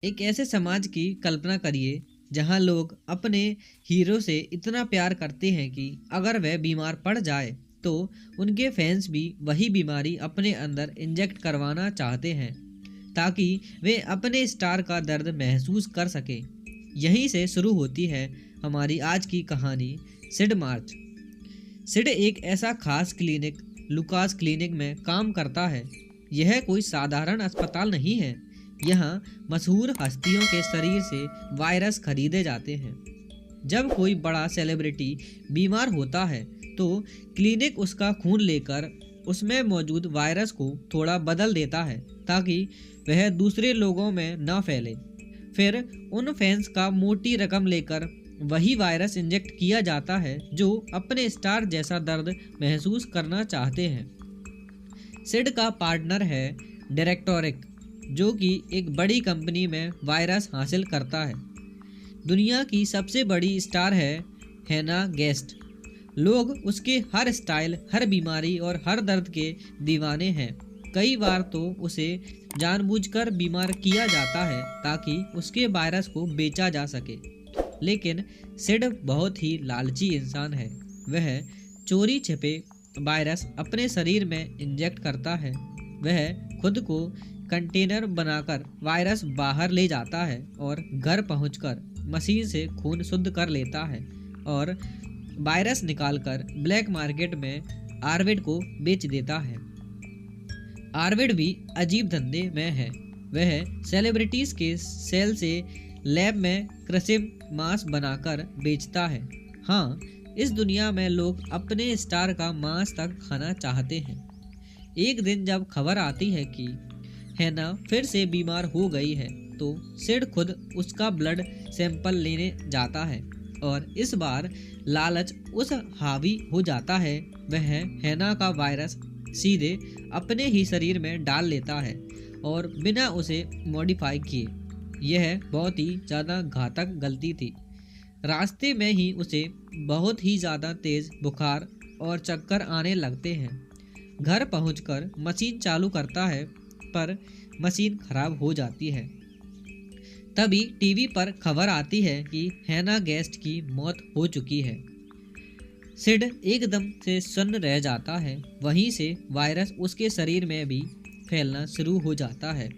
एक ऐसे समाज की कल्पना करिए जहां लोग अपने हीरो से इतना प्यार करते हैं कि अगर वह बीमार पड़ जाए तो उनके फैंस भी वही बीमारी अपने अंदर इंजेक्ट करवाना चाहते हैं ताकि वे अपने स्टार का दर्द महसूस कर सकें। यहीं से शुरू होती है हमारी आज की कहानी, सिड मार्च। सिड एक ऐसा खास क्लिनिक, लुकास क्लिनिक में काम करता है। यह कोई साधारण अस्पताल नहीं है। यहाँ मशहूर हस्तियों के शरीर से वायरस खरीदे जाते हैं। जब कोई बड़ा सेलिब्रिटी बीमार होता है तो क्लिनिक उसका खून लेकर उसमें मौजूद वायरस को थोड़ा बदल देता है ताकि वह दूसरे लोगों में न फैले। फिर उन फैंस का मोटी रकम लेकर वही वायरस इंजेक्ट किया जाता है जो अपने स्टार जैसा दर्द महसूस करना चाहते हैं। सिड का पार्टनर है डायरेक्टोरिक, जो कि एक बड़ी कंपनी में वायरस हासिल करता है। दुनिया की सबसे बड़ी स्टार है हैना गेस्ट। लोग उसके हर स्टाइल, हर बीमारी और हर दर्द के दीवाने हैं। कई बार तो उसे जानबूझकर बीमार किया जाता है ताकि उसके वायरस को बेचा जा सके। लेकिन सिड बहुत ही लालची इंसान है। वह चोरी छिपे वायरस अपने शरीर में इंजेक्ट करता है। वह खुद को कंटेनर बनाकर वायरस बाहर ले जाता है और घर पहुंचकर मशीन से खून शुद्ध कर लेता है और वायरस निकालकर ब्लैक मार्केट में आर्विड को बेच देता है। आर्विड भी अजीब धंधे में है। वह सेलिब्रिटीज के सेल से लैब में कृत्रिम मांस बनाकर बेचता है। हाँ, इस दुनिया में लोग अपने स्टार का मांस तक खाना चाहते हैं। एक दिन जब खबर आती है कि हैना फिर से बीमार हो गई है तो सिड खुद उसका ब्लड सैंपल लेने जाता है और इस बार लालच उस हावी हो जाता है। वह हैना का वायरस सीधे अपने ही शरीर में डाल लेता है और बिना उसे मॉडिफाई किए। यह बहुत ही ज़्यादा घातक गलती थी। रास्ते में ही उसे बहुत ही ज़्यादा तेज़ बुखार और चक्कर आने लगते हैं। घर पहुंचकर मशीन चालू करता है पर मशीन खराब हो जाती है। तभी टीवी पर खबर आती है कि हैना गेस्ट की मौत हो चुकी है। सिड एकदम से सुन्न रह जाता है। वहीं से वायरस उसके शरीर में भी फैलना शुरू हो जाता है।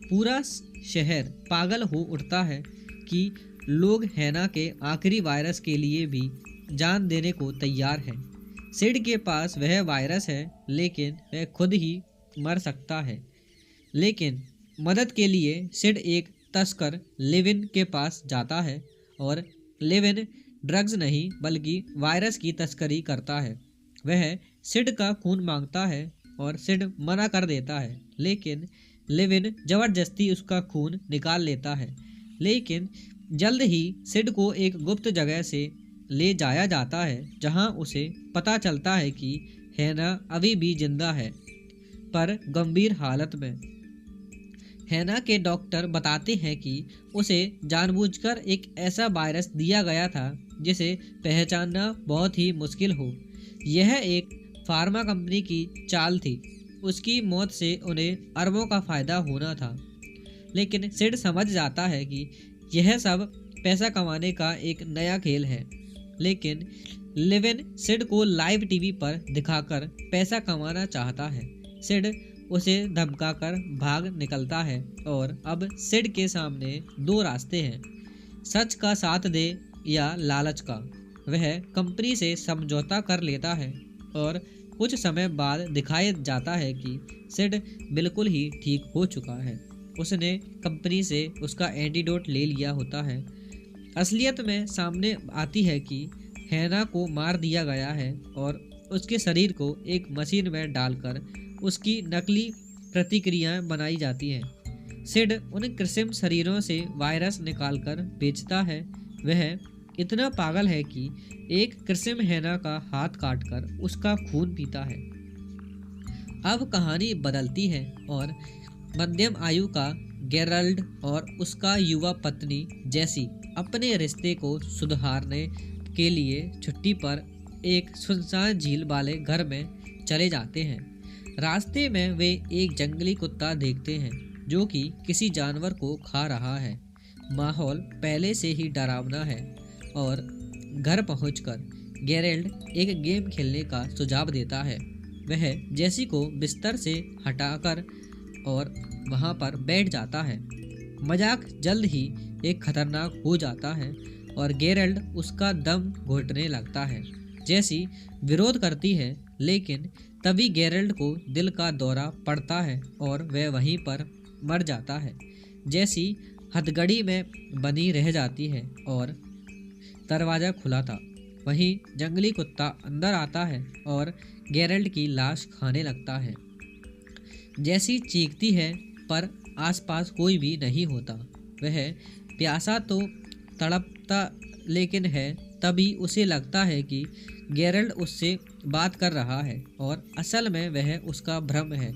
पूरा शहर पागल हो उठता है कि लोग हैना के आखिरी वायरस के लिए भी जान देने को तैयार हैं। सिड के पास वह वायरस है लेकिन वह खुद ही मर सकता है। लेकिन मदद के लिए सिड एक तस्कर लेविन के पास जाता है और लेविन ड्रग्स नहीं बल्कि वायरस की तस्करी करता है। वह सिड का खून मांगता है और सिड मना कर देता है, लेकिन लेविन जबरदस्ती उसका खून निकाल लेता है। लेकिन जल्द ही सिड को एक गुप्त जगह से ले जाया जाता है जहां उसे पता चलता है कि हैना अभी भी जिंदा है पर गंभीर हालत में। हैना के डॉक्टर बताते हैं कि उसे जानबूझकर एक ऐसा वायरस दिया गया था जिसे पहचानना बहुत ही मुश्किल हो। यह एक फार्मा कंपनी की चाल थी। उसकी मौत से उन्हें अरबों का फायदा होना था। लेकिन सिड समझ जाता है कि यह सब पैसा कमाने का एक नया खेल है। लेकिन लेविन सिड को लाइव टीवी पर दिखाकर पैसा कमाना चाहता है। सिड उसे धमकाकर भाग निकलता है और अब सिड के सामने दो रास्ते हैं, सच का साथ दे या लालच का। वह कंपनी से समझौता कर लेता है और कुछ समय बाद दिखाई जाता है कि सिड बिल्कुल ही ठीक हो चुका है। उसने कंपनी से उसका एंटीडोट ले लिया होता है। असलियत में सामने आती है कि हैना को मार दिया गया है और उसके शरीर को एक मशीन में डालकर उसकी नकली प्रतिक्रियाएं बनाई जाती हैं। सिड उन कृत्रिम शरीरों से वायरस निकालकर बेचता है। वह इतना पागल है कि एक कृत्रिम हैना का हाथ काटकर उसका खून पीता है। अब कहानी बदलती है और मध्यम आयु का गेराल्ड और उसका युवा पत्नी जेसी अपने रिश्ते को सुधारने के लिए छुट्टी पर एक सुनसान झील वाले घर में चले जाते हैं। रास्ते में वे एक जंगली कुत्ता देखते हैं जो कि किसी जानवर को खा रहा है। माहौल पहले से ही डरावना है और घर पहुंचकर गेरल्ड एक गेम खेलने का सुझाव देता है। वह जेसी को बिस्तर से हटाकर और वहां पर बैठ जाता है। मजाक जल्द ही एक खतरनाक हो जाता है और गेरल्ड उसका दम घोटने लगता है। जेसी विरोध करती है, लेकिन तभी गेरल्ड को दिल का दौरा पड़ता है और वह वहीं पर मर जाता है। जेसी हथकड़ी में बनी रह जाती है और दरवाज़ा खुला था। वहीं जंगली कुत्ता अंदर आता है और गेरल्ड की लाश खाने लगता है। जेसी चीखती है पर आसपास कोई भी नहीं होता। वह प्यासा तो तड़पता लेकिन है। तभी उसे लगता है कि गेरल्ड उससे बात कर रहा है और असल में वह उसका भ्रम है।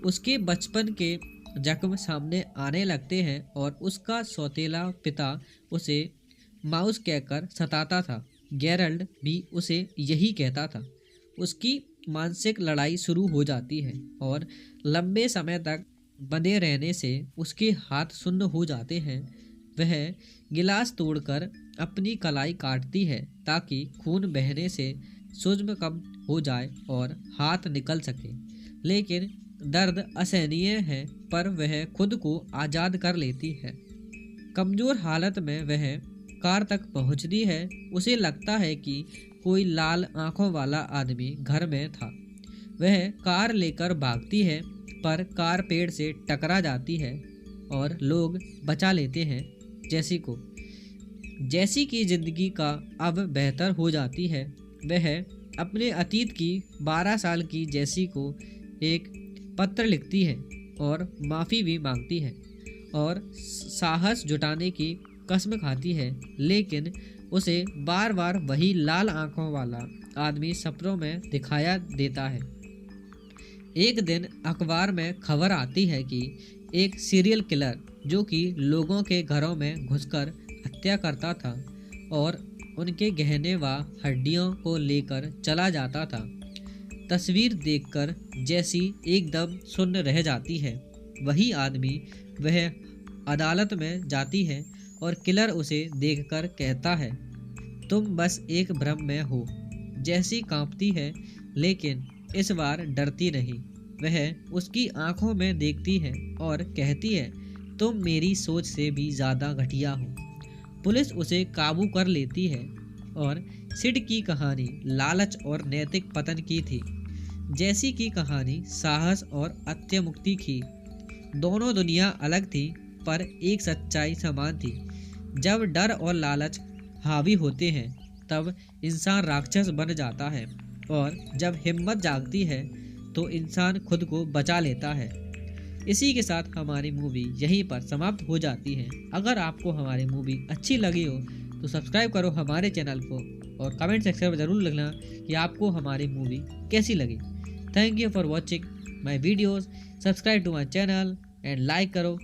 उसके बचपन के जख्म सामने आने लगते हैं और उसका सौतेला पिता उसे माउस कहकर सताता था। गेरल्ड भी उसे यही कहता था। उसकी मानसिक लड़ाई शुरू हो जाती है और लंबे समय तक बंधे रहने से उसके हाथ सुन्न हो जाते हैं। वह गिलास तोड़कर अपनी कलाई काटती है ताकि खून बहने से सूजन कम हो जाए और हाथ निकल सके। लेकिन दर्द असहनीय है पर वह खुद को आज़ाद कर लेती है। कमज़ोर हालत में वह कार तक पहुंचती है। उसे लगता है कि कोई लाल आंखों वाला आदमी घर में था। वह कार लेकर भागती है पर कार पेड़ से टकरा जाती है और लोग बचा लेते हैं जेसी को। जेसी की ज़िंदगी का अब बेहतर हो जाती है। वह अपने अतीत की 12 साल की जेसी को एक पत्र लिखती है और माफ़ी भी मांगती है और साहस जुटाने की कसम खाती है, लेकिन उसे बार बार वही लाल आंखों वाला आदमी सपनों में दिखाया देता है। एक दिन अखबार में खबर आती है कि एक सीरियल किलर जो कि लोगों के घरों में घुसकर हत्या करता था और उनके गहने व हड्डियों को लेकर चला जाता था। तस्वीर देखकर जेसी एकदम सुन्न रह जाती है। वही आदमी वह अदालत में जाती है और किलर उसे देखकर कहता है, तुम बस एक भ्रम में हो। जेसी कांपती है लेकिन इस बार डरती नहीं। वह उसकी आंखों में देखती है और कहती है, तुम मेरी सोच से भी ज़्यादा घटिया हो। पुलिस उसे काबू कर लेती है और सिड की कहानी लालच और नैतिक पतन की थी। जेसी की कहानी साहस और अत्यमुक्ति की। दोनों दुनिया अलग थी पर एक सच्चाई समान थी। जब डर और लालच हावी होते हैं तब इंसान राक्षस बन जाता है और जब हिम्मत जागती है तो इंसान खुद को बचा लेता है। इसी के साथ हमारी मूवी यहीं पर समाप्त हो जाती है। अगर आपको हमारी मूवी अच्छी लगी हो तो सब्सक्राइब करो हमारे चैनल को और कमेंट सेक्शन में ज़रूर लिखना कि आपको हमारी मूवी कैसी लगी। Thank you for watching my videos. Subscribe to my channel and like करो।